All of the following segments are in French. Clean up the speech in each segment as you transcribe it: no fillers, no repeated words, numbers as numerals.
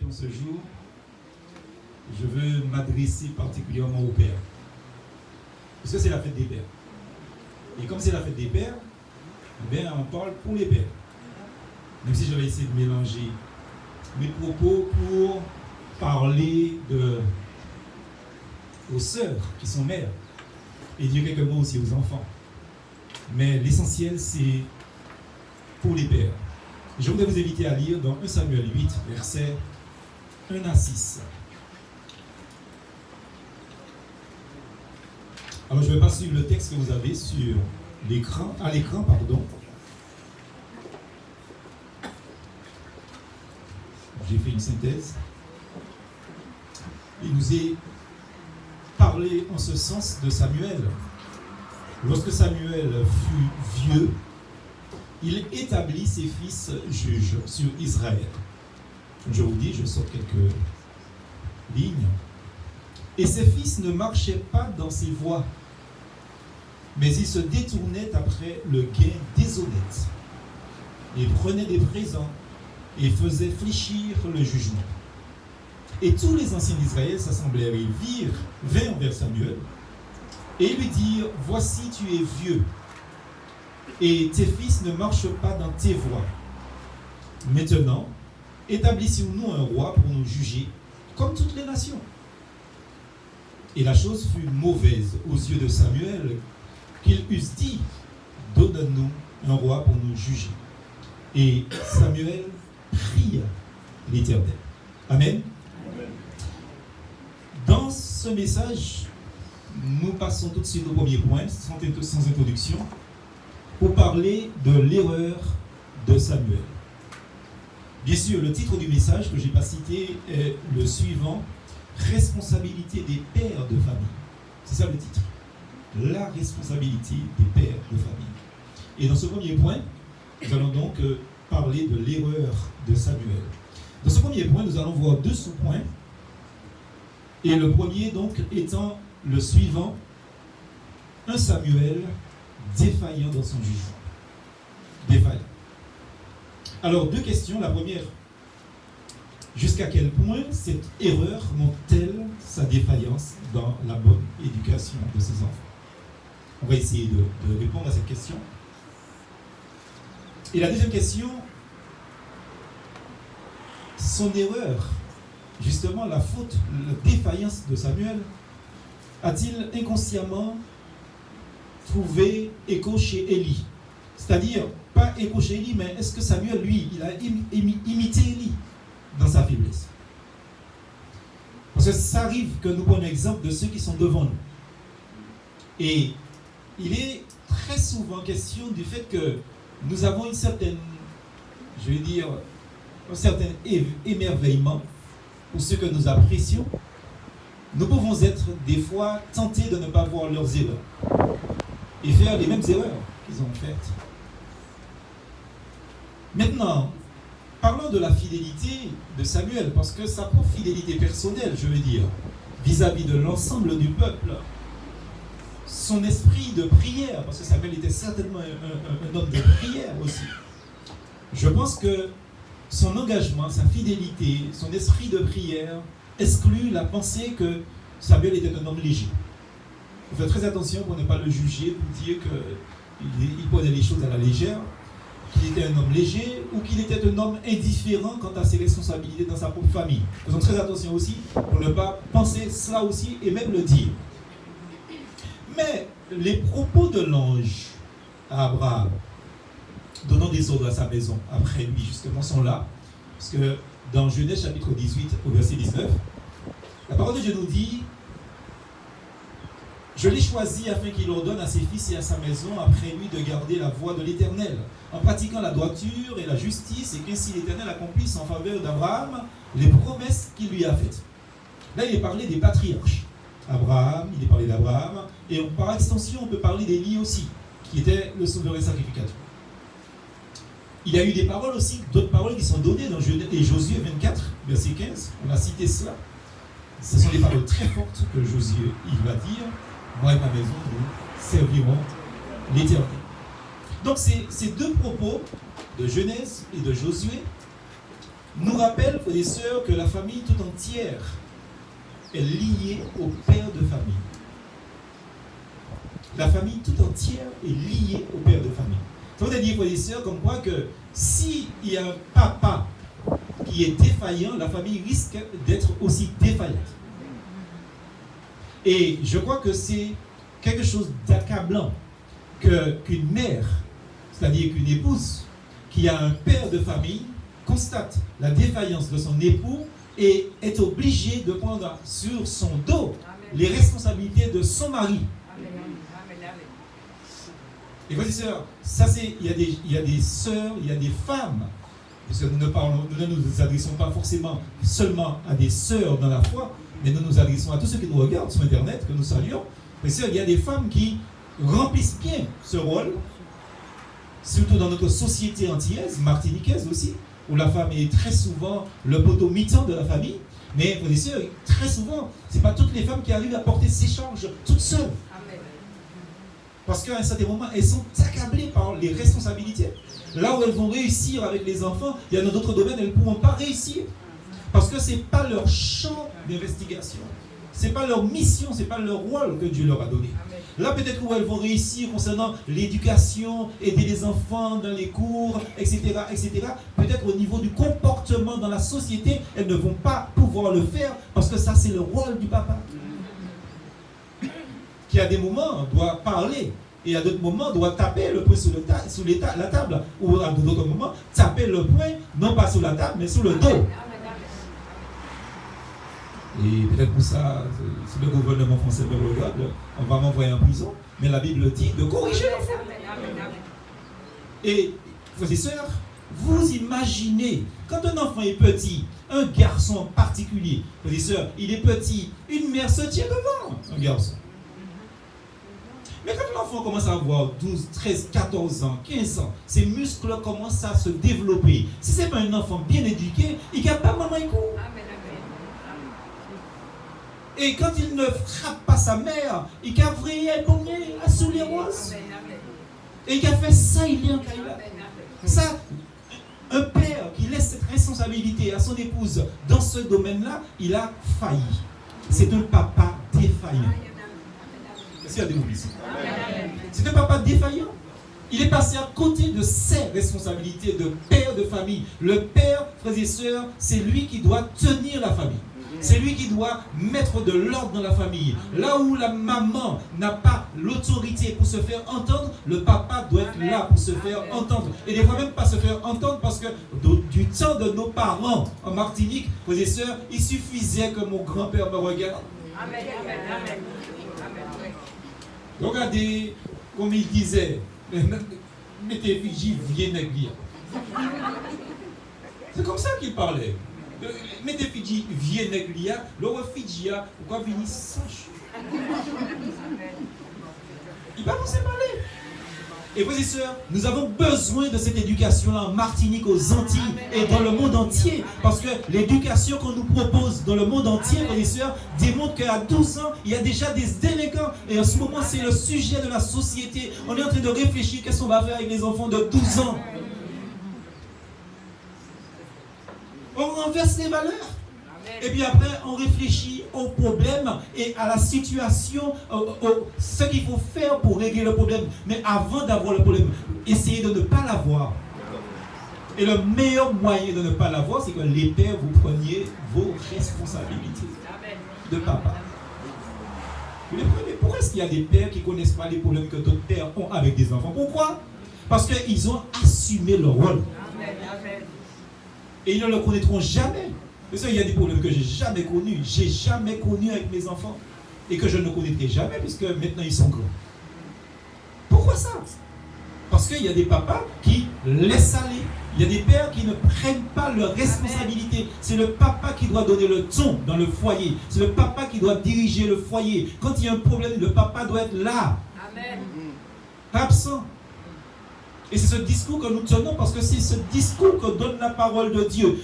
en ce jour, je veux m'adresser particulièrement aux pères. Parce que c'est la fête des pères. Et comme c'est la fête des pères, eh bien, on parle pour les pères. Même si je vais essayer de mélanger mes propos pour parler aux sœurs qui sont mères et dire quelques mots aussi aux enfants. Mais l'essentiel, c'est pour les pères. Je voudrais vous inviter à lire dans 1 Samuel 8, versets 1 à 6. Alors, je ne vais pas suivre le texte que vous avez sur à l'écran, pardon. J'ai fait une synthèse. Il nous est parlé en ce sens de Samuel. Lorsque Samuel fut vieux, il établit ses fils juges sur Israël. Je vous dis, je sors quelques lignes. Et ses fils ne marchaient pas dans ses voies, mais ils se détournaient après le gain déshonnête, et prenaient des présents, et faisaient fléchir le jugement. Et tous les anciens d'Israël s'assemblèrent et vinrent vers Samuel, et lui dirent, voici tu es vieux, et tes fils ne marchent pas dans tes voies. Maintenant, établissons-nous un roi pour nous juger, comme toutes les nations. Et la chose fut mauvaise aux yeux de Samuel, qu'ils eussent dit, donne-nous un roi pour nous juger. Et Samuel pria l'Éternel. Amen. Amen. Dans ce message, nous passons tout de suite au premier point, sans introduction, pour parler de l'erreur de Samuel. Bien sûr, le titre du message que je n'ai pas cité est le suivant, responsabilité des pères de famille. C'est ça le titre. La responsabilité des pères de famille. Et dans ce premier point, nous allons donc parler de l'erreur de Samuel. Dans ce premier point, nous allons voir deux sous-points. Et le premier, donc, étant le suivant, un Samuel défaillant dans son jugement. Défaillant. Alors, deux questions. La première, jusqu'à quel point cette erreur montre-t-elle sa défaillance dans la bonne éducation de ses enfants? On va essayer de répondre à cette question. Et la deuxième question, son erreur, justement la faute, la défaillance de Samuel, a-t-il inconsciemment trouvé écho chez Élie? C'est-à-dire, pas écho chez Élie, mais est-ce que Samuel, lui, il a imité Élie dans sa faiblesse? Parce que ça arrive que nous prenions exemple de ceux qui sont devant nous. Et il est très souvent question du fait que nous avons une certaine, je vais dire, un certain émerveillement pour ceux que nous apprécions. Nous pouvons être des fois tentés de ne pas voir leurs erreurs et faire les mêmes erreurs qu'ils ont faites. Maintenant, parlons de la fidélité de Samuel, parce que sa propre fidélité personnelle, je veux dire, vis-à-vis de l'ensemble du peuple, son esprit de prière, parce que Samuel était certainement un homme de prière aussi. Je pense que son engagement, sa fidélité, son esprit de prière exclut la pensée que Samuel était un homme léger. Il faut faire très attention pour ne pas le juger, pour dire qu'il prenait les choses à la légère, qu'il était un homme léger ou qu'il était un homme indifférent quant à ses responsabilités dans sa propre famille. Faisons très attention aussi pour ne pas penser cela aussi et même le dire. Mais les propos de l'ange à Abraham, donnant des ordres à sa maison après lui, justement, sont là. Parce que dans Genèse chapitre 18, au verset 19, la parole de Dieu nous dit: je l'ai choisi afin qu'il ordonne à ses fils et à sa maison après lui de garder la voie de l'Éternel, en pratiquant la droiture et la justice, et qu'ainsi l'Éternel accomplisse en faveur d'Abraham les promesses qu'il lui a faites. Là, il est parlé des patriarches. Abraham, il est parlé d'Abraham, et par extension, on peut parler d'Élie aussi, qui était le sauveur et sacrificateur. Il y a eu des paroles aussi, d'autres paroles qui sont données dans Josué 24, verset 15. On a cité cela. Ce sont des paroles très fortes que Josué il va dire: moi et ma maison, nous servirons l'Éternel. Donc ces deux propos de Genèse et de Josué nous rappelle, frères et sœurs, que la famille tout entière est liée au père de famille. La famille tout entière est liée au père de famille. Ça veut dire, frères et sœurs, comme quoi que s'il y a un papa qui est défaillant, la famille risque d'être aussi défaillante. Et je crois que c'est quelque chose d'accablant qu'une mère, c'est-à-dire qu'une épouse, qui a un père de famille, constate la défaillance de son époux et est obligée de prendre sur son dos les responsabilités de son mari. Et voici, sœurs, ça c'est, il y a des sœurs, il y a des femmes, parce que nous ne nous adressons pas forcément seulement à des sœurs dans la foi, mais nous nous adressons à tous ceux qui nous regardent sur Internet, que nous saluons. Mais sœurs, il y a des femmes qui remplissent bien ce rôle, surtout dans notre société antillaise, martiniquaise aussi, où la femme est très souvent le poteau mitant de la famille. Mais frères et sœurs, très souvent, ce n'est pas toutes les femmes qui arrivent à porter ces charges toutes seules. Parce qu'à un certain moment, elles sont accablées par les responsabilités. Là où elles vont réussir avec les enfants, il y a dans d'autres domaines, elles ne pourront pas réussir. Parce que ce n'est pas leur champ d'investigation. Ce n'est pas leur mission, ce n'est pas leur rôle que Dieu leur a donné. Là, peut-être où elles vont réussir concernant l'éducation, aider les enfants dans les cours, etc., etc. Peut-être au niveau du comportement dans la société, elles ne vont pas pouvoir le faire parce que ça, c'est le rôle du papa. Qui à des moments doit parler et à d'autres moments doit taper le poing sur la table, ou à d'autres moments taper le poing non pas sur la table mais sur le dos. Et peut-être pour ça, si le gouvernement français me regarde, on va m'envoyer en prison, mais la Bible dit de corriger l'enfant. Et frères et sœurs, vous imaginez, quand un enfant est petit, un garçon en particulier, frères et sœurs, il est petit, une mère se tient devant un garçon. Mais quand l'enfant commence à avoir 12, 13, 14 ans, 15 ans, ses muscles commencent à se développer. Si ce n'est pas un enfant bien éduqué, il ne garde pas maman et court. Et quand il ne frappe pas sa mère, il a vrillé sous les roses. Et il a fait ça, il est en Kaila. Ça, un père qui laisse cette responsabilité à son épouse dans ce domaine-là, il a failli. C'est un papa défaillant. Est-ce qu'il y a des mots ici? C'est un papa défaillant. Il est passé à côté de ses responsabilités de père de famille. Le père, frères et sœurs, c'est lui qui doit tenir la famille. C'est lui qui doit mettre de l'ordre dans la famille. Là où la maman n'a pas l'autorité pour se faire entendre, le papa doit être là pour se faire entendre. Et des fois même pas se faire entendre parce que du temps de nos parents en Martinique, frères et sœurs, il suffisait que mon grand-père me regarde. Regardez, comme il disait, mettez Fidji, viens négligé. C'est comme ça qu'il parlait. Mettez Fidji, viens négligé, le Fidji, pourquoi venir sache? Il va vous parler. Et frères et sœurs, nous avons besoin de cette éducation-là en Martinique, aux Antilles et dans le monde entier. Parce que l'éducation qu'on nous propose dans le monde entier, frères et sœurs, démontre qu'à 12 ans, il y a déjà des délinquants. Et en ce moment, c'est le sujet de la société. On est en train de réfléchir, qu'est-ce qu'on va faire avec les enfants de 12 ans? On renverse les valeurs. Et puis après, on réfléchit aux problèmes et à la situation, ce qu'il faut faire pour régler le problème. Mais avant d'avoir le problème, essayez de ne pas l'avoir. Et le meilleur moyen de ne pas l'avoir, c'est que les pères, vous preniez vos responsabilités de papa. Vous les prenez. Pourquoi est-ce qu'il y a des pères qui ne connaissent pas les problèmes que d'autres pères ont avec des enfants? Pourquoi? Parce qu'ils ont assumé leur rôle. Et ils ne le connaîtront jamais. Parce qu'il y a des problèmes que je n'ai jamais connus. Je n'ai jamais connu avec mes enfants. Et que je ne connaîtrai jamais puisque maintenant ils sont grands. Pourquoi ça? Parce qu'il y a des papas qui laissent aller. Il y a des pères qui ne prennent pas leurs responsabilités. C'est le papa qui doit donner le ton dans le foyer. C'est le papa qui doit diriger le foyer. Quand il y a un problème, le papa doit être là. Amen. Pas absent. Et c'est ce discours que nous tenons parce que c'est ce discours que donne la parole de Dieu.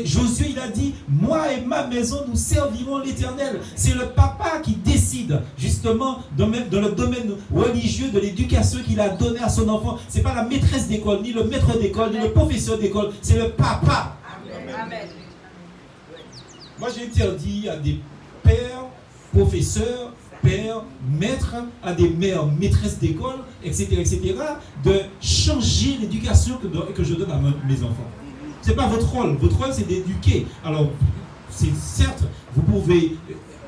Josué, il a dit, moi et ma maison, nous servirons l'Éternel. C'est le papa qui décide, justement, dans le domaine religieux de l'éducation qu'il a donné à son enfant. Ce n'est pas la maîtresse d'école, ni le maître d'école, ni le professeur d'école. C'est le papa. Amen. Moi, j'ai interdit à des pères, professeurs, pères, maîtres, à des mères, maîtresses d'école, etc., de changer l'éducation que je donne à mes enfants. Ce n'est pas votre rôle. Votre rôle, c'est d'éduquer. Alors, c'est certes, vous pouvez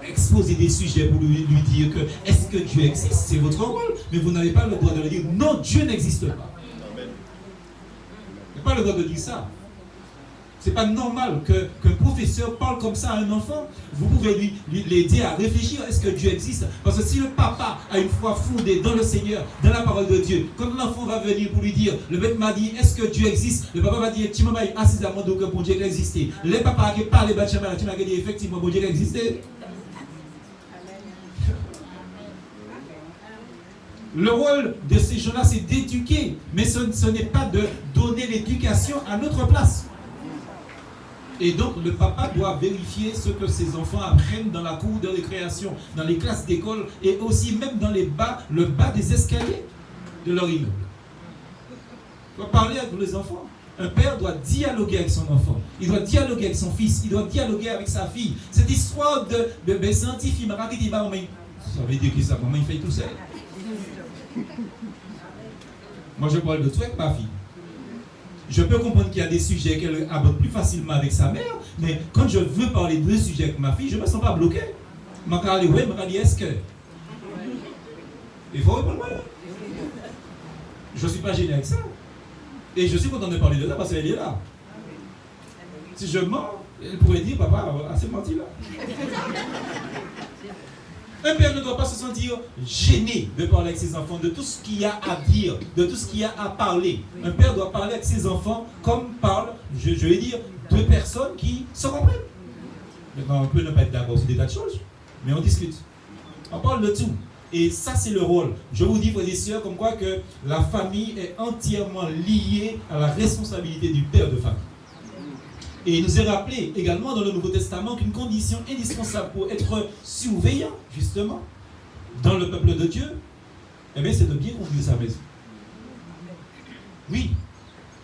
exposer des sujets pour lui dire que est-ce que Dieu existe, c'est votre rôle, mais vous n'avez pas le droit de lui dire non, Dieu n'existe pas. Vous n'avez pas le droit de dire ça. C'est pas normal qu'un professeur parle comme ça à un enfant. Vous pouvez l'aider à réfléchir, est-ce que Dieu existe? Parce que si le papa a une foi fondée dans le Seigneur, dans la parole de Dieu, quand l'enfant va venir pour lui dire, le maître m'a dit, est-ce que Dieu existe? Le papa va dire, tu m'as assis à mon dos que bon Dieu existait. Le papa qui parle, tu m'as dit, effectivement, bon Dieu existait. Le rôle de ces gens-là, c'est d'éduquer, mais ce n'est pas de donner l'éducation à notre place. Et donc, le papa doit vérifier ce que ses enfants apprennent dans la cour de récréation, dans les classes d'école et aussi même dans le bas des escaliers de leur immeuble. Il doit parler avec les enfants. Un père doit dialoguer avec son enfant. Il doit dialoguer avec son fils. Il doit dialoguer avec sa fille. Cette histoire de scientifique, ça veut dire que ça, maman, il fait tout seul. Moi, je parle de tout avec ma fille. Je peux comprendre qu'il y a des sujets qu'elle aborde plus facilement avec sa mère, mais quand je veux parler de sujets avec ma fille, je ne me sens pas bloqué. Je me dis, est-ce que... Il faut répondre. Je ne suis pas gêné avec ça. Et je suis content de parler de ça parce qu'elle est là. Si je mens, elle pourrait dire, papa, assez menti là. Un père ne doit pas se sentir gêné de parler avec ses enfants de tout ce qu'il y a à dire, de tout ce qu'il y a à parler. Un père doit parler avec ses enfants comme parlent, je vais dire, deux personnes qui se comprennent. Maintenant, on peut ne pas être d'accord sur des tas de choses, mais on discute. On parle de tout. Et ça, c'est le rôle. Je vous dis, frères et sœurs, comme quoi que la famille est entièrement liée à la responsabilité du père de famille. Et il nous est rappelé également dans le Nouveau Testament qu'une condition indispensable pour être surveillant, justement, dans le peuple de Dieu, eh bien, c'est de bien conduire sa maison. Oui,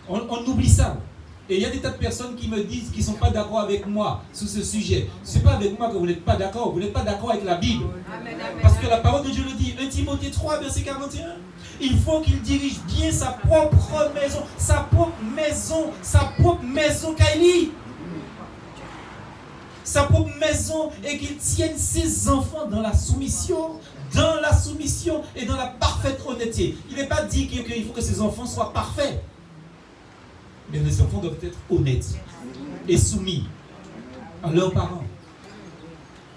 on oublie ça. Et il y a des tas de personnes qui me disent qu'ils ne sont pas d'accord avec moi sur ce sujet. Ce n'est pas avec moi que vous n'êtes pas d'accord. Vous n'êtes pas d'accord avec la Bible. Parce que la parole de Dieu le dit. 1 Timothée 3, verset 41. Il faut qu'il dirige bien sa propre maison. Sa propre maison, Kylie. Sa propre maison et qu'il tienne ses enfants dans la soumission et dans la parfaite honnêteté. Il n'est pas dit qu'il faut que ses enfants soient parfaits. Mais les enfants doivent être honnêtes et soumis à leurs parents.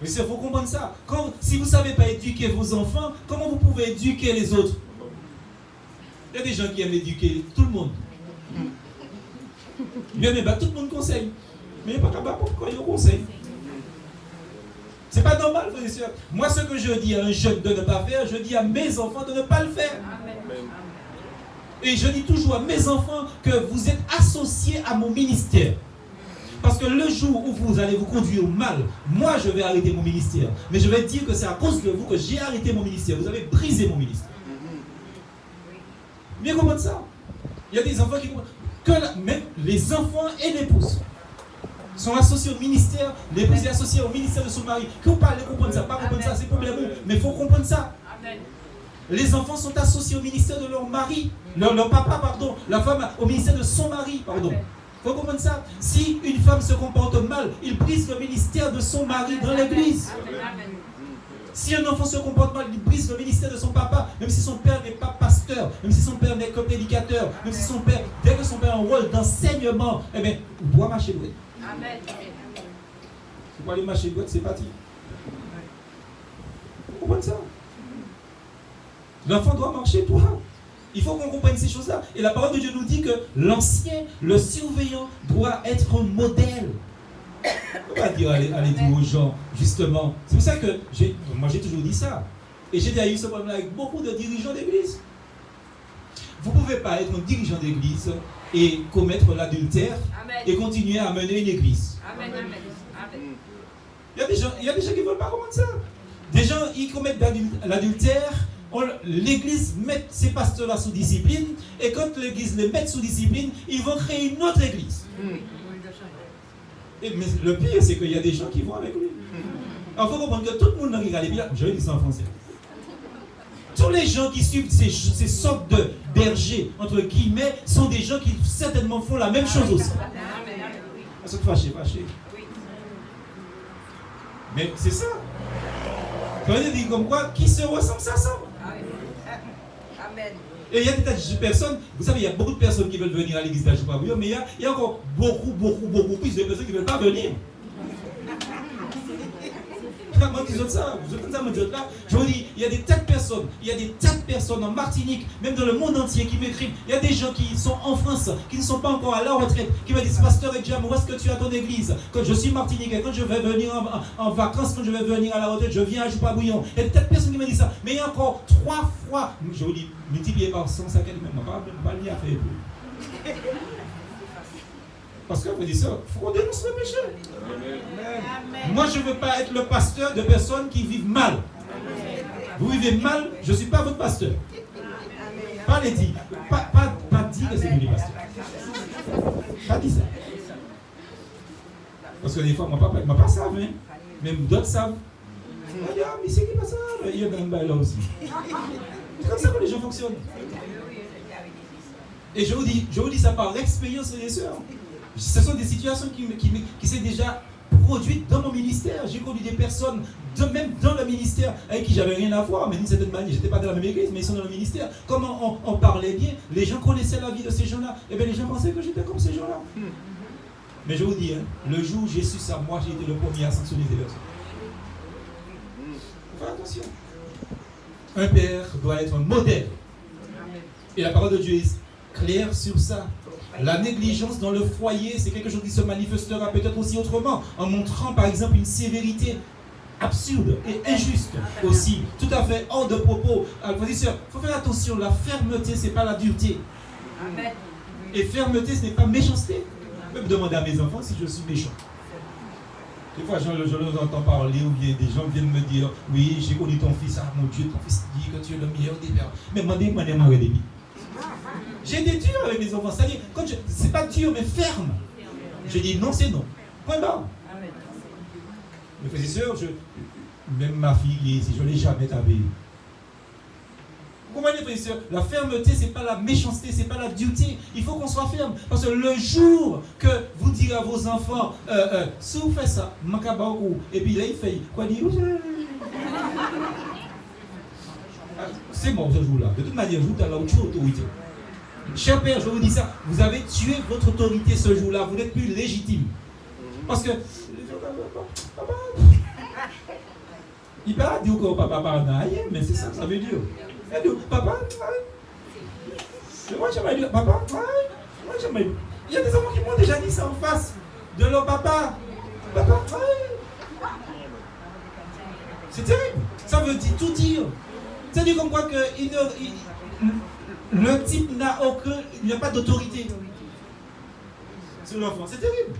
Mais il faut comprendre ça. Si vous ne savez pas éduquer vos enfants, comment vous pouvez éduquer les autres? Il y a des gens qui aiment éduquer tout le monde. Bien, mais tout le monde conseille. Mais il n'y a pas qu'à pourquoi il conseille. C'est pas normal, frères et sœurs. Moi, ce que je dis à un jeune de ne pas faire, je dis à mes enfants de ne pas le faire. Amen. Et je dis toujours à mes enfants que vous êtes associés à mon ministère. Parce que le jour où vous allez vous conduire mal, moi je vais arrêter mon ministère. Mais je vais dire que c'est à cause de vous que j'ai arrêté mon ministère. Vous avez brisé mon ministère. Bien comprendre ça. Il y a des enfants qui comprennent que même les enfants et l'épouse sont associés au ministère, l'épouse est associée au ministère de son mari. Que vous parlez, comprendre ça, pas comprendre ça, c'est problème. Mais il faut comprendre ça. Amen. Les enfants sont associés au ministère de leur mari, leur papa, pardon. La femme au ministère de son mari, pardon. Il faut comprendre ça. Si une femme se comporte mal, il brise le ministère de son mari dans l'église. Si un enfant se comporte mal, il brise le ministère de son papa, même si son père n'est pas pasteur, même si son père n'est que prédicateur, même si son père, dès que son père a un rôle d'enseignement, eh bien, il doit marcher doué. Amen. Il faut aller marcher doué, c'est parti. Vous comprenez ça? L'enfant doit marcher droit. Il faut qu'on comprenne ces choses-là. Et la parole de Dieu nous dit que l'ancien, le surveillant, doit être un modèle. On va dire, allez dire aux gens, justement. C'est pour ça que moi j'ai toujours dit ça. Et j'ai déjà eu ce problème avec beaucoup de dirigeants d'église. Vous ne pouvez pas être un dirigeant d'église et commettre l'adultère et continuer à mener une église. Amen. Il y a des gens qui ne veulent pas comprendre ça. Des gens, ils commettent l'adultère. L'église met ces pasteurs-là sous discipline, et quand l'église les met sous discipline, ils vont créer une autre église. Mais le pire, c'est qu'il y a des gens qui vont avec lui. Alors, il faut comprendre que tout le monde qui regarde les Bibles, je vais dire ça en français. Tous les gens qui suivent ces sortes de bergers, entre guillemets, sont des gens qui certainement font la même chose aussi. Ils sont fâchés. Mais c'est ça. Ça veut dire comme quoi, qui se ressemble, ça ressemble. Amen. Et il y a des tas de personnes, vous savez, il y a beaucoup de personnes qui veulent venir à l'église d'Ajoupa-Bouillon, mais il y a encore beaucoup plus de personnes qui ne veulent pas venir. Moi qui ça, vous êtes ça, là, je vous dis, il y a des tas de personnes en Martinique, même dans le monde entier qui m'écrivent. Il y a des gens qui sont en France, qui ne sont pas encore à la retraite, qui me disent, Pasteur Edjam, où est-ce que tu as ton église? Quand je suis martiniquais, quand je vais venir en vacances, quand je vais venir à la retraite, je viens à Ajoupa-Bouillon. Il y a des tas de personnes qui me disent ça. Mais il y a encore 3 fois, je vous dis, multiplié par 100, ça même, pas le lien à faire plus. Parce que vous dites ça, il faut qu'on dénonce le péché. Amen. Moi, je ne veux pas être le pasteur de personnes qui vivent mal. Amen. Vous vivez mal, je ne suis pas votre pasteur. Amen. Pas les dit. Pas dit que c'est vous les pasteurs. Pas dit ça. Parce que des fois, moi, pas savent, hein. Même d'autres savent. Mais c'est qui pas ça? Il y a un bail là aussi. C'est comme ça que les gens fonctionnent. Et je vous dis ça par expérience, les sœurs. Ce sont des situations qui s'est déjà produites dans mon ministère. J'ai connu des personnes, même dans le ministère, avec qui j'avais rien à voir, mais d'une certaine manière, je n'étais pas dans la même église, mais ils sont dans le ministère. Comment on parlait bien, les gens connaissaient la vie de ces gens-là. Et bien les gens pensaient que j'étais comme ces gens-là. Mais je vous dis, hein, le jour où j'ai su ça, moi j'ai été le premier à sanctionner ces personnes. Faut faire attention. Un père doit être un modèle. Et la parole de Dieu est claire sur ça. La négligence dans le foyer, c'est quelque chose qui se manifestera peut-être aussi autrement, en montrant par exemple une sévérité absurde et injuste aussi, tout à fait hors de propos. Alors, il faut faire attention, la fermeté, ce n'est pas la dureté. Amen. Et fermeté, ce n'est pas méchanceté. Je peux me demander à mes enfants si je suis méchant. Des fois, je les entends parler, ou bien des gens viennent me dire, oui, j'ai connu ton fils, ah mon Dieu, ton fils dit que tu es le meilleur des pères. Mais moi, des demi. J'ai été dur avec mes enfants, c'est-à-dire, c'est pas dur, mais ferme. Je dis non, c'est non. Point barre. Mes frères et sœurs, même ma fille ici, je ne l'ai jamais tapé. Vous comprenez, frères et sœurs? La fermeté, ce n'est pas la méchanceté, ce n'est pas la dureté. Il faut qu'on soit ferme. Parce que le jour que vous direz à vos enfants, si vous faites ça, et puis là, il fait, quoi dire? C'est bon ce jour-là. De toute manière, vous avez autre autorité. Cher Père, je vous dis ça, vous avez tué votre autorité ce jour-là, vous n'êtes plus légitime. Parce que, papa, il ne peut pas dire que papa parle d'ailleurs, mais c'est ça que ça veut dire. Il dit, papa, moi j'aimerais dire, papa, moi j'aimerais dire. Il y a des enfants qui m'ont déjà dit ça en face de leur papa. Papa, c'est terrible, ça veut dire tout dire. C'est-à-dire comme quoi que le type il n'y a pas d'autorité sur l'enfant. C'est terrible.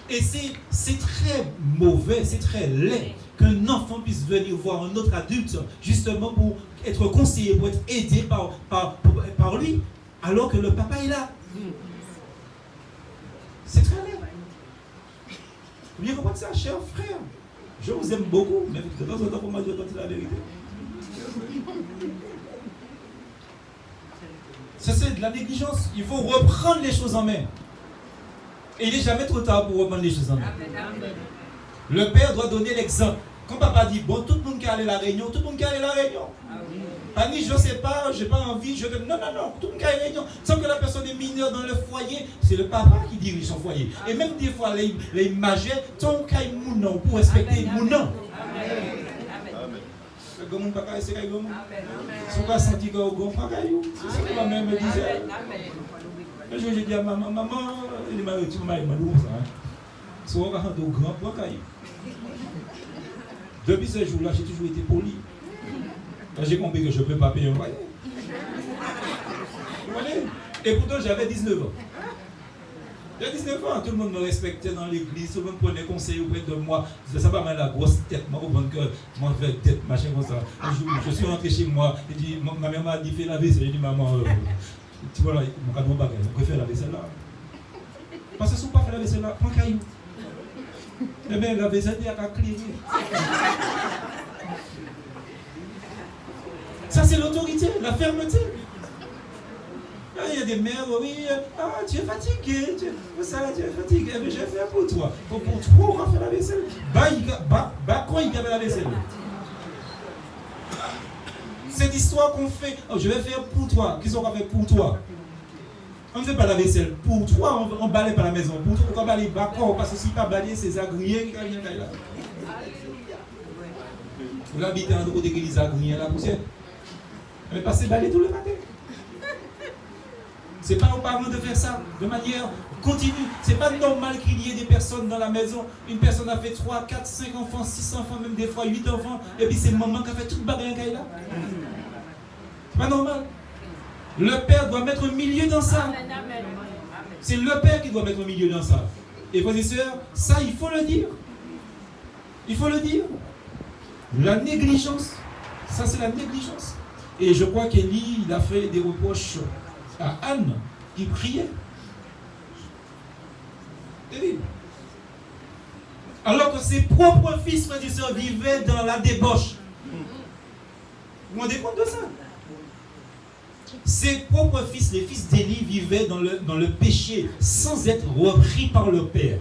Et c'est très mauvais, c'est très laid qu'un enfant puisse venir voir un autre adulte justement pour être conseillé, pour être aidé par lui, alors que le papa est là. C'est très laid. Vous bien comprendre ça, cher frère. Je vous aime beaucoup, mais de temps en temps, pour moi, je dois dire la vérité. Ça, c'est de la négligence. Il faut reprendre les choses en main. Et il n'est jamais trop tard pour reprendre les choses en main. Le père doit donner l'exemple. Quand papa dit, bon, tout le monde qui a allé à la réunion, tout le monde qui a allé à la réunion. Annie, je ne sais pas, je n'ai pas envie, je donne. Non, tout le monde qui a à la réunion. Sans que la personne est mineure dans le foyer, c'est le papa qui dirige son foyer. Et même des fois, les majeurs, ton cas est mounon pour respecter mounon. Comme on papa c'est comme si on va sentir que on pas caillou c'est ce que ma mère me disait. Je dis à maman il m'a dit maman m'a dit ça si on va rentrer au grand point caillou. Depuis ce jour-là j'ai toujours été poli. J'ai compris que je ne peux pas payer un loyer. Et pourtant j'avais 19 ans. J'ai 19 ans, tout le monde me respectait dans l'église, tout le monde prenait conseil auprès de moi. Ça va mal la grosse tête, moi, au bon cœur, moi, je vais tête, machin comme ça. Un jour, je suis rentré chez moi, et dit, ma mère m'a dit, fais la vaisselle. J'ai dit, maman, tu vois là, mon cadre bagage, je préfère la vaisselle là. Parce que si vous ne pas faire la vaisselle là, prends caillou. Eh bien, la vaisselle est à cligner. Ça, c'est l'autorité, la fermeté. Ah, il y a des mères, oui, tu es fatigué, tu es fatigué, mais je vais faire pour toi. Pour toi, on va faire la vaisselle. Quoi il y avait la vaisselle? Cette histoire qu'on fait, je vais faire pour toi. Qu'est-ce qu'on va faire pour toi? On ne fait pas la vaisselle pour toi, on ne balaye pas la maison. Pour toi, on va balayer bacon, parce que si pas balayer, c'est agriers qui viennent là. Vous habitez en droit d'église agriers là, poussière. Mais passez balayer tout le matin. Ce n'est pas aux parents de faire ça de manière continue. Ce n'est pas normal qu'il y ait des personnes dans la maison. Une personne a fait 3, 4, 5 enfants, 6 enfants, même des fois 8 enfants. Et puis c'est maman qui a fait toute bagarre là. C'est pas normal. Le père doit mettre un milieu dans ça. C'est le père qui doit mettre un milieu dans ça. Et frères et sœurs, ça il faut le dire. Il faut le dire. La négligence, ça c'est la négligence. Et je crois qu'Élie, il a fait des reproches à Anne qui priait. Terrible. Alors que ses propres fils, frères et sœurs, vivaient dans la débauche. Vous vous rendez compte de ça? Ses propres fils, les fils d'Élie, vivaient dans le péché sans être repris par leur père.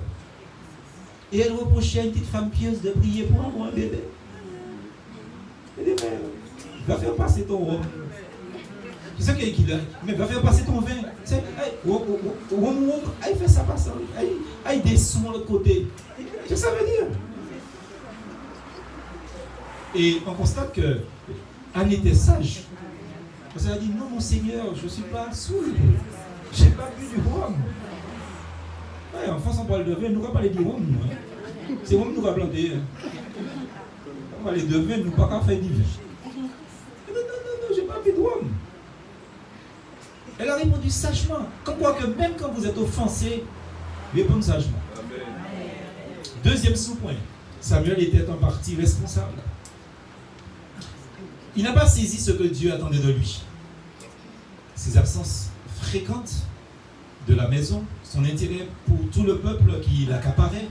Et elle reprochait à une petite femme pieuse de prier pour avoir un bébé. Elle dit, va faire passer ton rhum. C'est ça qu'il a. Mais va faire passer ton vin. Aïe, fais ça passer. Aïe, descend de l'autre côté. C'est ce que ça veut dire. Et on constate que Anne était sage. Parce qu'elle a dit, non, mon Seigneur, je ne suis pas saoul. Je n'ai pas bu du rhum. Ouais, en France, on parle de vin, nous ne parlons pas du rhum. C'est rhum nous va planter. On parle de vin, nous ne pas faire du vin. Non, je n'ai pas bu de rhum. Elle a répondu sagement. Comme quoi que même quand vous êtes offensé, répondez sagement. Amen. Deuxième sous-point. Samuel était en partie responsable. Il n'a pas saisi ce que Dieu attendait de lui. Ses absences fréquentes de la maison, son intérêt pour tout le peuple qui l'accaparait,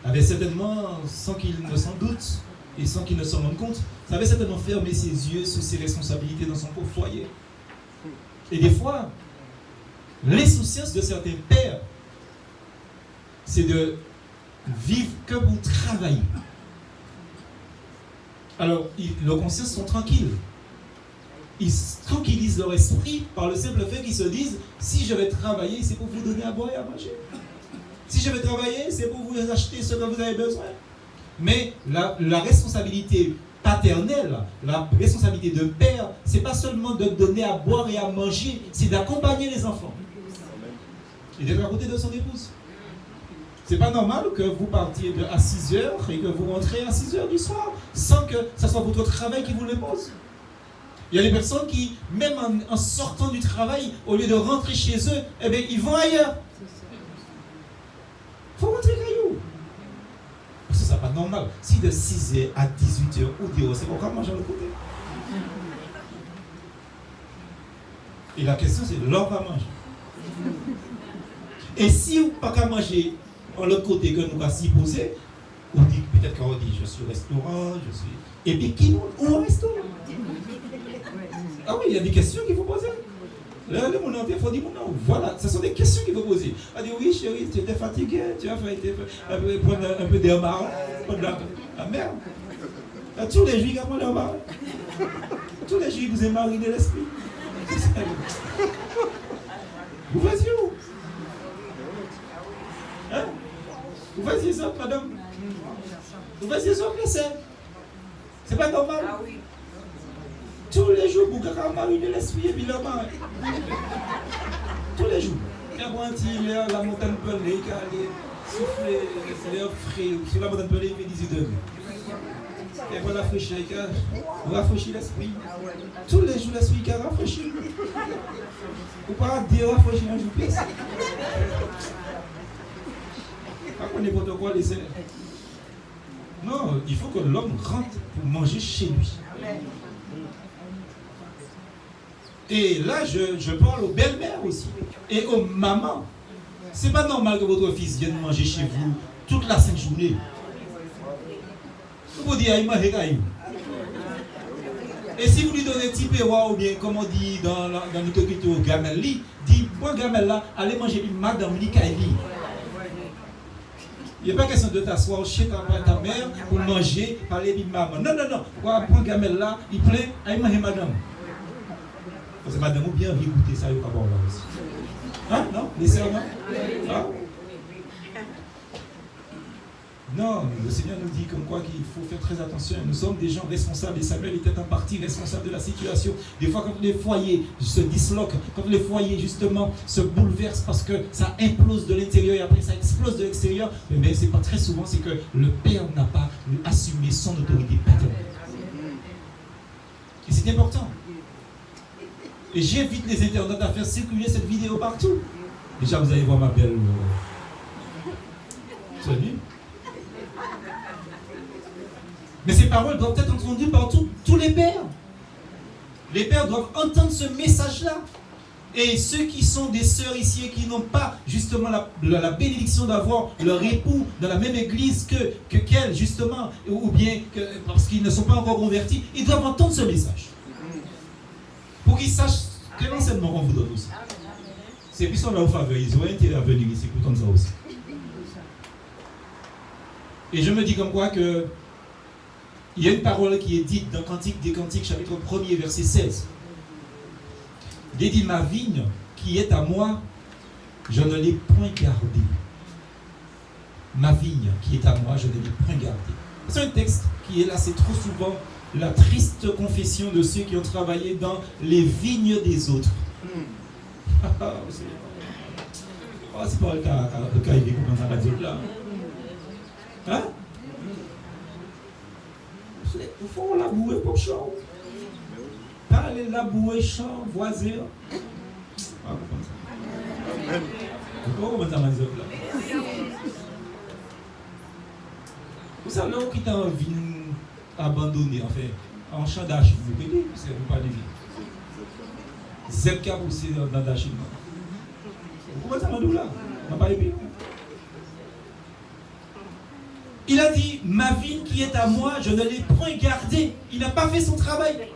avait certainement, sans qu'il ne s'en doute et sans qu'il ne s'en rende compte, ça avait certainement fermé ses yeux sur ses responsabilités dans son pauvre foyer. Et des fois, l'insouciance de certains pères, c'est de vivre que pour travailler. Alors, leurs consciences sont tranquilles. Ils tranquillisent leur esprit par le simple fait qu'ils se disent, si je vais travailler, c'est pour vous donner à boire et à manger. Si je vais travailler, c'est pour vous acheter ce dont vous avez besoin. Mais la responsabilité paternelle, la responsabilité de père, c'est pas seulement de donner à boire et à manger, c'est d'accompagner les enfants. Et d'être à côté de son épouse. C'est pas normal que vous partiez à 6h et que vous rentrez à 6h du soir, sans que ce soit votre travail qui vous le pose. Il y a des personnes qui, même en sortant du travail, au lieu de rentrer chez eux, eh bien, ils vont ailleurs. Il faut rentrer caillou. Parce que ça n'est pas normal. Si de 6h à 18h ou 10h, c'est pourquoi manger à l'autre côté. Et la question, c'est l'heure à manger. Et si vous n'avez pas manger de l'autre côté que nous avons s'y poser, on dit peut-être qu'on dit je suis au restaurant, je suis. Et puis qui nous au restaurant? Ah oui, il y a des questions qu'il faut poser. Là, le monde entier, il faut dire non. Voilà, ce sont des questions qu'il faut poser. On dit oui, chérie, tu étais fatigué, tu as fait prendre un peu d'air marin, prendre la merde. Tous les jours, il y a prendre l'air marin. Tous les jours, vous avez mariné l'esprit. Vous faisiez où? Hein? Vous faisiez ça, madame? Vous faisiez ça, c'est pas normal. Ah oui. Tous les jours, vous avez mariné l'esprit et puis la main. Tous les jours. Il y a la montagne pelée, qui a soufflé, l'air frais. Sur la montagne pelée, il fait 18 degrés. Et voilà la fraîcheur, qui rafraîchit l'esprit. Tous les jours, l'esprit qui a rafraîchi. Vous ne pouvez pas dire rafraîchir un jour plus. Pas qu'on est protocole, non, il faut que l'homme rentre pour manger chez lui. Et là, je parle aux belles-mères aussi. Et aux mamans. C'est pas normal que votre fils vienne manger chez vous toute la sainte journée. Vous dites, il mange caillou. Et si vous lui donnez un petit péroir, ou bien, comme on dit dans notre culture, gamelle, dit, bon gamelle là, allez manger une madame li caillou. Il n'y a pas question de t'asseoir chez ta mère pour manger, parler de maman. Non, non, non. Prends gamelle là, il plaît, allez manger madame. Parce que madame ou bien envie goûter ça, il n'y a pas bon là aussi. Hein? Non? Les sœurs, non? Hein? Non, le Seigneur nous dit comme quoi qu'il faut faire très attention. Nous sommes des gens responsables et Samuel était en partie responsable de la situation. Des fois, quand les foyers se disloquent, quand les foyers justement se bouleversent parce que ça implose de l'intérieur et après ça explose de l'extérieur, mais c'est pas très souvent, c'est que le père n'a pas assumé son autorité paternelle. Et c'est important. Et j'invite les internautes à faire circuler cette vidéo partout. Déjà, vous allez voir ma belle. Tu as vu? Mais ces paroles doivent être entendues par tous les pères. Les pères doivent entendre ce message-là. Et ceux qui sont des sœurs ici et qui n'ont pas justement la bénédiction d'avoir leur époux dans la même église qu'elle, justement, ou bien parce qu'ils ne sont pas encore convertis, ils doivent entendre ce message. Pour qu'ils sachent quel enseignement on vous donne aussi. C'est plus on a au faveur, ils ont intérêt à venir ici pour entendre ça aussi. Et je me dis comme quoi que il y a une parole qui est dite dans Cantique des Cantiques, chapitre 1er, verset 16. Il est dit, ma vigne qui est à moi, je ne l'ai point gardée. Ma vigne qui est à moi, je ne l'ai point gardée. C'est un texte qui est là, c'est trop souvent la triste confession de ceux qui ont travaillé dans les vignes des autres. C'est pas le cas il est comme dans la radio là. Hein? Il faut labourer pour champ. Pas aller labourer champ, voisin. Ah, comment ça? Comment ça m'a dit là? Vous savez, on quitte en ville abandonnée, enfin, en champ d'archives, vous voyez, c'est vous pas de vie. Zepka aussi dans d'archives. Comment ça m'a dit là? On n'a pas épée. Il a dit, ma vigne qui est à moi, je ne l'ai point gardée. Il n'a pas fait son travail.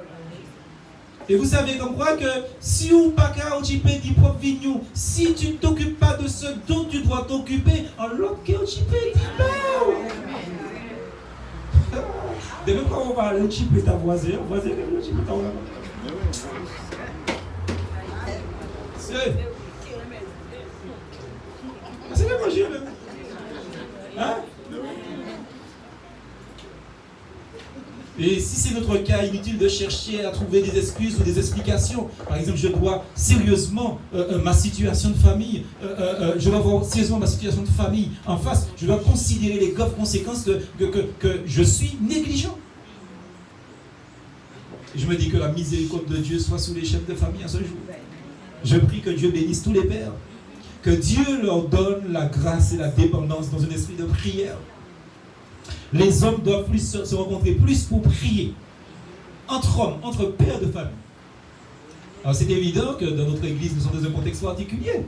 Et vous savez comme quoi que si ou pas qu'à occuper du propre vignon, si tu ne t'occupes pas de ce dont tu dois t'occuper, en l'autre qui occupé dit de même quand on va aller occuper ta voisine qui va occuper ta voisine. C'est même pas gênant. Hein? Et si c'est notre cas, inutile de chercher à trouver des excuses ou des explications. Par exemple, je dois sérieusement ma situation de famille, je dois voir sérieusement ma situation de famille en face. Je dois considérer les graves conséquences que je suis négligent. Et je me dis que la miséricorde de Dieu soit sous les chefs de famille à ce jour. Je prie que Dieu bénisse tous les pères, que Dieu leur donne la grâce et la dépendance dans un esprit de prière. Les hommes doivent plus se rencontrer plus pour prier. Entre hommes, entre pères de famille. Alors c'est évident que dans notre église, nous sommes dans un contexte particulier.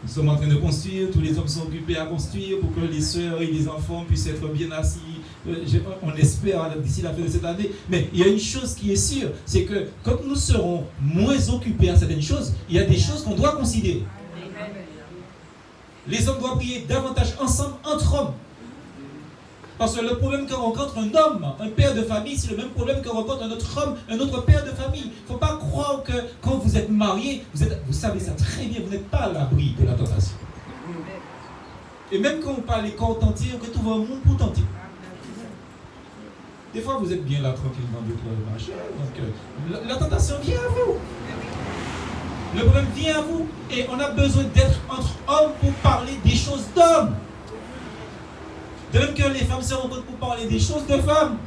Nous sommes en train de construire, tous les hommes sont occupés à construire pour que les sœurs et les enfants puissent être bien assis. On espère d'ici la fin de cette année. Mais il y a une chose qui est sûre, c'est que quand nous serons moins occupés à certaines choses, il y a des choses qu'on doit considérer. Les hommes doivent prier davantage ensemble entre hommes. Parce que le problème que rencontre un homme, un père de famille, c'est le même problème que rencontre un autre homme, un autre père de famille. Il ne faut pas croire que quand vous êtes marié, vous savez ça très bien, vous n'êtes pas à l'abri de la tentation. Et même quand on parle des corps entiers, on retrouve un monde pour tenter. Des fois, vous êtes bien là, tranquille dans votre marché. Donc, la tentation vient à vous. Le problème vient à vous. Et on a besoin d'être entre hommes pour parler des choses d'hommes. De même que les femmes se rencontrent pour parler des choses de femmes.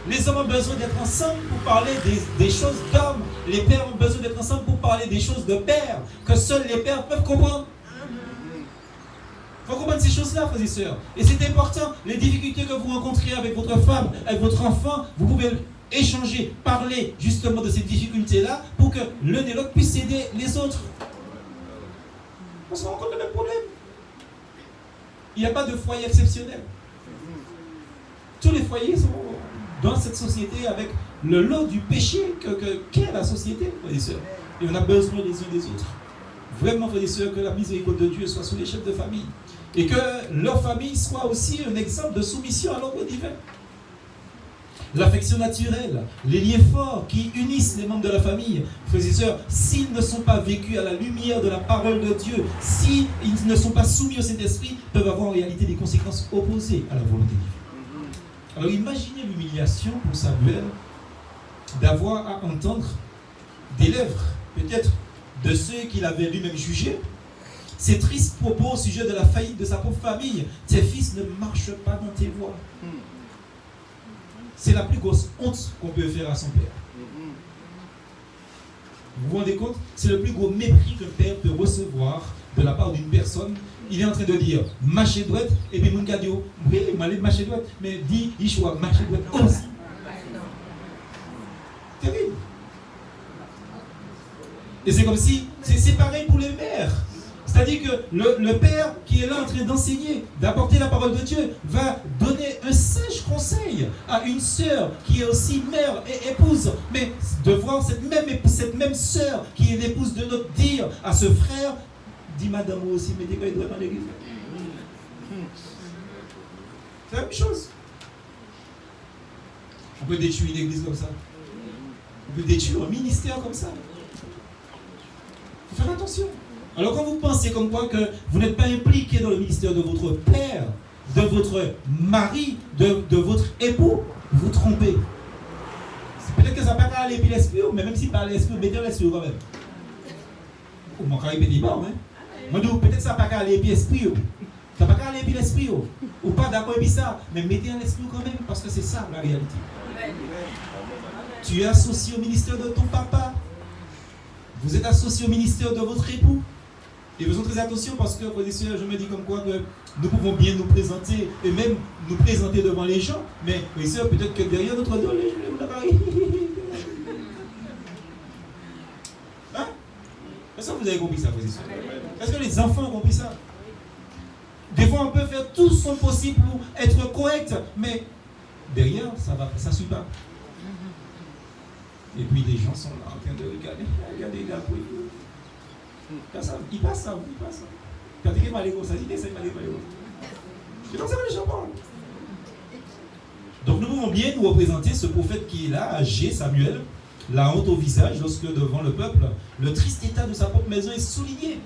Les hommes ont besoin d'être ensemble pour parler des choses d'hommes. Les pères ont besoin d'être ensemble pour parler des choses de pères. Que seuls les pères peuvent comprendre. Il faut comprendre ces choses-là, frères et sœurs. Et c'est important. Les difficultés que vous rencontrez avec votre femme, avec votre enfant, vous pouvez échanger, parler justement de ces difficultés-là pour que l'un et l'autre puissent aider les autres. On se rencontre le même problème. Il n'y a pas de foyer exceptionnel. Tous les foyers sont dans cette société avec le lot du péché qu'est la société, frères et sœurs. Et on a besoin les uns des autres. Vraiment, frères et sœurs, que la miséricorde de Dieu soit sur les chefs de famille. Et que leur famille soit aussi un exemple de soumission à l'ordre divin. L'affection naturelle, les liens forts qui unissent les membres de la famille, frères et sœurs, s'ils ne sont pas vécus à la lumière de la parole de Dieu, s'ils ne sont pas soumis au Saint-Esprit, peuvent avoir en réalité des conséquences opposées à la volonté divine. Alors imaginez l'humiliation pour Samuel d'avoir à entendre des lèvres, peut-être de ceux qu'il avait lui-même jugés, ces tristes propos au sujet de la faillite de sa propre famille. Tes fils ne marchent pas dans tes voies. C'est la plus grosse honte qu'on peut faire à son père. Vous vous rendez compte? C'est le plus gros mépris qu'un père peut recevoir de la part d'une personne. Il est en train de dire marcher droite, et puis mon cadeau, oui, il m'a dit marcher droite, mais dit, il choisit marcher droite aussi. Terrible. Et c'est comme si, c'est pareil pour les mères. C'est-à-dire que le père qui est là en train d'enseigner, d'apporter la parole de Dieu, va donner un sage conseil à une sœur qui est aussi mère et épouse. Mais de voir cette même sœur qui est l'épouse de notre dire à ce frère, dit madame aussi, mettez quoi il doit dans l'église. C'est la même chose. On peut détruire une église comme ça. On peut détruire un ministère comme ça. Il faut faire attention. Alors quand vous pensez comme quoi que vous n'êtes pas impliqué dans le ministère de votre père, de votre mari, de votre époux, vous vous trompez. C'est peut-être que ça ne va pas aller puis l'esprit, mais même si par l'esprit, mettez l'esprit quand même. Ou mon carré petit bon, hein. Moi je dis peut-être ça ne va pas aller puis l'esprit. Ça ne va pas aller puis l'esprit. Ou pas d'accord avec ça, mais mettez l'esprit quand même, parce que c'est ça la réalité. Tu es associé au ministère de ton papa. Vous êtes associé au ministère de votre époux. Et faisons très attention parce que, frères et sœurs, je me dis comme quoi que nous pouvons bien nous présenter et même nous présenter devant les gens, mais frères et sœurs, peut-être que derrière notre dos, les gens hein? Est-ce que vous avez compris ça, frères et sœurs? Est-ce que les enfants ont compris ça? Des fois, on peut faire tout son possible pour être correct, mais derrière, ça ne suit pas. Et puis les gens sont là en train de regarder les gars. Il passe ça. Quand il est mal égo, ça dit que c'est mal égo. C'est comme ça que les gens parlent. Donc nous pouvons bien nous représenter ce prophète qui est là, âgé, Samuel, la honte au visage, lorsque devant le peuple, le triste état de sa propre maison est souligné.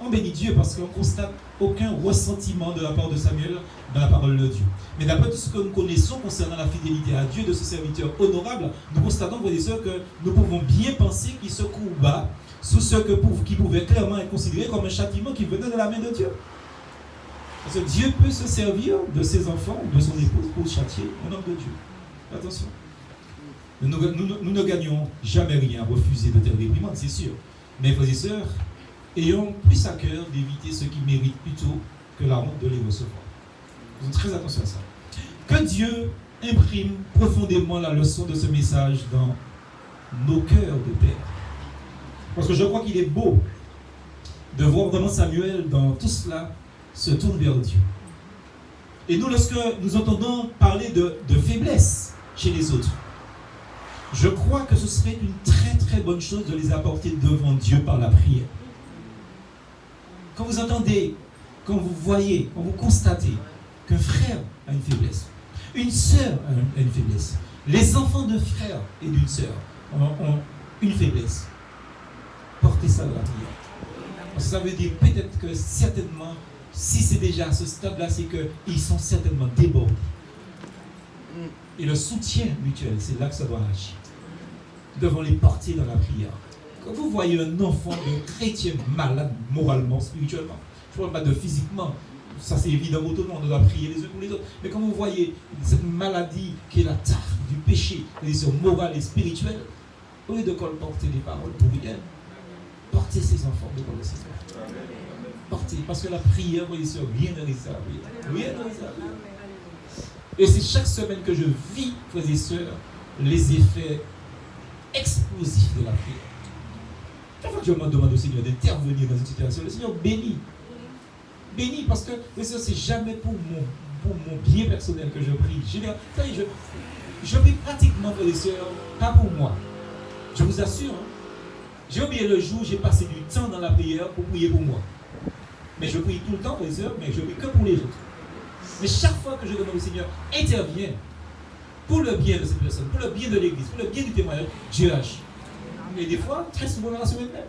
On bénit Dieu parce qu'on ne constate aucun ressentiment de la part de Samuel dans la parole de Dieu. Mais d'après tout ce que nous connaissons concernant la fidélité à Dieu de ce serviteur honorable, nous constatons, frères et sœurs, que nous pouvons bien penser qu'il se courba sous ce qui pouvait clairement être considéré comme un châtiment qui venait de la main de Dieu. Parce que Dieu peut se servir de ses enfants, de son épouse, pour châtier un homme de Dieu. Attention. Nous ne gagnons jamais rien à refuser de telles réprimandes, c'est sûr. Mais frères et sœurs, ayons plus à cœur d'éviter ce qui mérite plutôt que la honte de les recevoir. Faisons très attention à ça. Que Dieu imprime profondément la leçon de ce message dans nos cœurs de père. Parce que je crois qu'il est beau de voir vraiment Samuel dans tout cela se tourne vers Dieu. Et nous, lorsque nous entendons parler de faiblesse chez les autres, je crois que ce serait une très très bonne chose de les apporter devant Dieu par la prière. Quand vous entendez, quand vous voyez, quand vous constatez qu'un frère a une faiblesse, une sœur a une faiblesse, les enfants d'un frère et d'une sœur ont une faiblesse, portez ça dans la prière. Parce que ça veut dire peut-être que certainement, si c'est déjà à ce stade-là, c'est qu'ils sont certainement débordés. Et le soutien mutuel, c'est là que ça doit agir. Nous devons les porter dans la prière. Quand vous voyez un enfant de chrétien malade moralement, spirituellement, je ne parle pas de physiquement, ça c'est évident pour tout le monde, on doit prier les uns pour les autres, mais quand vous voyez cette maladie qui est la tare du péché, les hommes morales et spirituels, au lieu de porter des paroles pour rien, portez ces enfants devant le Seigneur. Portez, parce que la prière, frères et sœurs, rien ne résiste à la prière. Rien ne résiste à la prière. Et c'est chaque semaine que je vis, frères et sœurs, les effets explosifs de la prière. Chaque fois que je me demande au Seigneur d'intervenir dans une situation, le Seigneur bénit. béni parce que c'est jamais pour mon bien personnel que je prie. Je prie pratiquement, frères et sœurs, pas pour moi. Je vous assure, hein, j'ai oublié le jour où j'ai passé du temps dans la prière pour prier pour moi. Mais je prie tout le temps, frères et sœurs, mais je prie que pour les autres. Mais chaque fois que je demande au Seigneur, interviens pour le bien de cette personne, pour le bien de l'Église, pour le bien du témoignage, Dieu agit. Et des fois, très souvent dans la semaine même.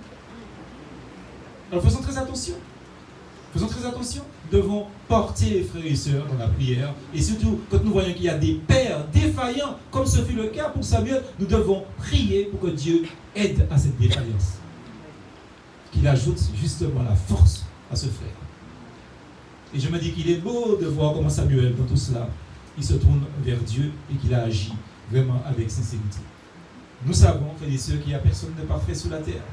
Alors faisons très attention. Faisons très attention. Nous devons porter les frères et sœurs dans la prière. Et surtout, quand nous voyons qu'il y a des pères défaillants, comme ce fut le cas pour Samuel, nous devons prier pour que Dieu aide à cette défaillance. Qu'il ajoute justement la force à ce frère. Et je me dis qu'il est beau de voir comment Samuel, dans tout cela, il se tourne vers Dieu et qu'il a agi vraiment avec sincérité. Nous savons, frères et sœurs, qu'il n'y a personne de parfait sur la terre.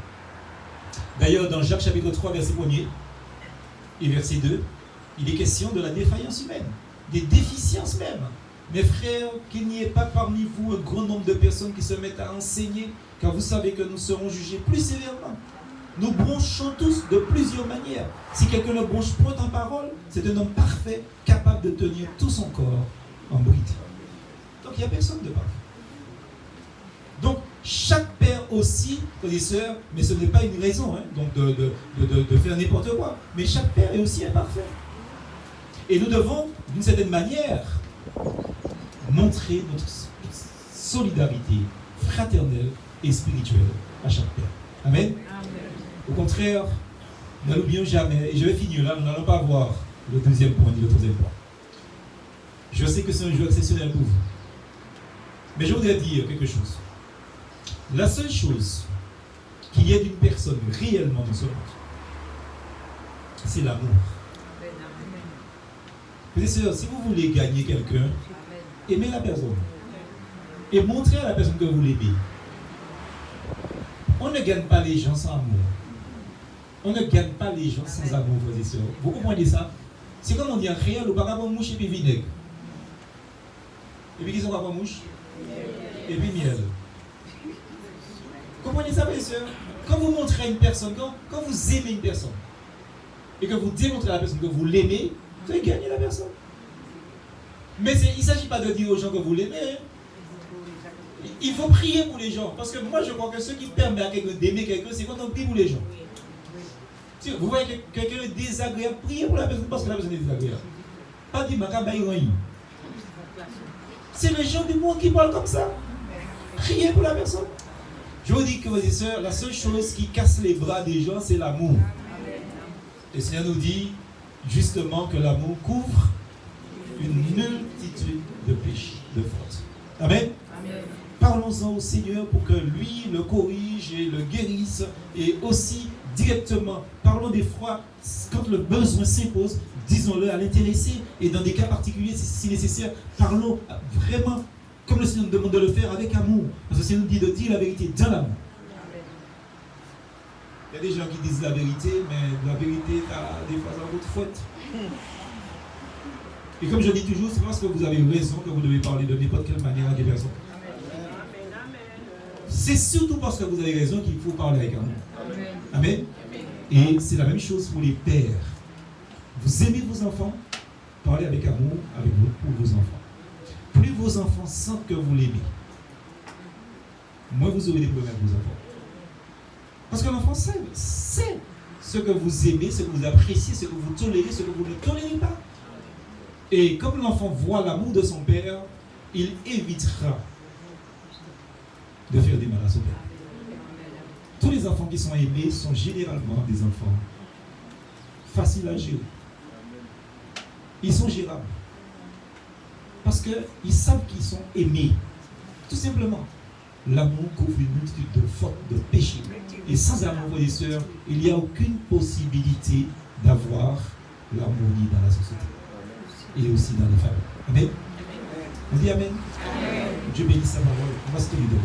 D'ailleurs, dans Jacques chapitre 3, verset 1er et verset 2, il est question de la défaillance humaine, des déficiences même. Mes frères, qu'il n'y ait pas parmi vous un grand nombre de personnes qui se mettent à enseigner, car vous savez que nous serons jugés plus sévèrement. Nous bronchons tous de plusieurs manières. Si quelqu'un ne bronche point en parole, c'est un homme parfait, capable de tenir tout son corps en bride. Donc il n'y a personne de parfait. Donc chaque père aussi, frères et sœurs, mais ce n'est pas une raison donc de faire n'importe quoi. Mais chaque père est aussi imparfait. Et nous devons, d'une certaine manière, montrer notre solidarité fraternelle et spirituelle à chaque père. Amen. Au contraire, ne l'oublions jamais, et je vais finir là, nous n'allons pas voir le deuxième point ni le troisième point. Je sais que c'est un jeu exceptionnel pour vous. Mais je voudrais dire quelque chose. La seule chose qu'il y ait d'une personne réellement dans ce monde, c'est l'amour. Frères et sœurs, si vous voulez gagner quelqu'un, aimez la personne. Et montrez à la personne que vous l'aimez. On ne gagne pas les gens sans amour. On ne gagne pas les gens sans amour, frères et sœurs. Vous comprenez ça? C'est comme on dit en créole, ou pas capable de mouche et puis vinaigre. Et puis qu'ils sont capables de mouche et puis miel. Comprenez ça, frères et sœurs? Quand vous montrez à une personne, quand vous aimez une personne, et que vous démontrez à la personne que vous l'aimez, vous allez gagner la personne. Mais il ne s'agit pas de dire aux gens que vous l'aimez. Il faut prier pour les gens. Parce que moi, je crois que ce qui permet à quelqu'un d'aimer quelqu'un, c'est quand on prie pour les gens. Si vous voyez que quelqu'un est désagréable, priez pour la personne parce que la personne est désagréable. Pas dire, c'est les gens du monde qui parlent comme ça. Priez pour la personne. Je vous dis que, mes sœurs, la seule chose qui casse les bras des gens, c'est l'amour. Et le Seigneur nous dit justement que l'amour couvre une multitude de péchés, de fautes. Amen. Amen. Parlons-en au Seigneur pour que lui le corrige et le guérisse. Et aussi directement, parlons des fois, quand le besoin s'impose, disons-le à l'intéressé. Et dans des cas particuliers, si nécessaire, parlons vraiment comme le Seigneur nous demande de le faire, avec amour. Parce que le Seigneur nous dit de dire la vérité dans l'amour. Il y a des gens qui disent la vérité, mais la vérité, des fois, ça vaut de faute. Et comme je dis toujours, c'est parce que vous avez raison que vous devez parler de n'importe quelle manière à des personnes. C'est surtout parce que vous avez raison qu'il faut parler avec amour. Amen. Et c'est la même chose pour les pères. Vous aimez vos enfants, parlez avec amour pour vos enfants. Plus vos enfants sentent que vous l'aimez, moins vous aurez des problèmes avec vos enfants. Parce que l'enfant sait ce que vous aimez, ce que vous appréciez, ce que vous tolérez, ce que vous ne tolérez pas. Et comme l'enfant voit l'amour de son père, il évitera de faire des mal à son père. Tous les enfants qui sont aimés sont généralement des enfants faciles à gérer. Ils sont gérables. Parce qu'ils savent qu'ils sont aimés. Tout simplement. L'amour couvre une multitude de fautes, de péchés. Et sans amour, frères et sœurs, il n'y a aucune possibilité d'avoir l'harmonie dans la société. Et aussi dans les familles. Amen. On dit Amen. Dieu bénisse sa parole. On va se tenir devant.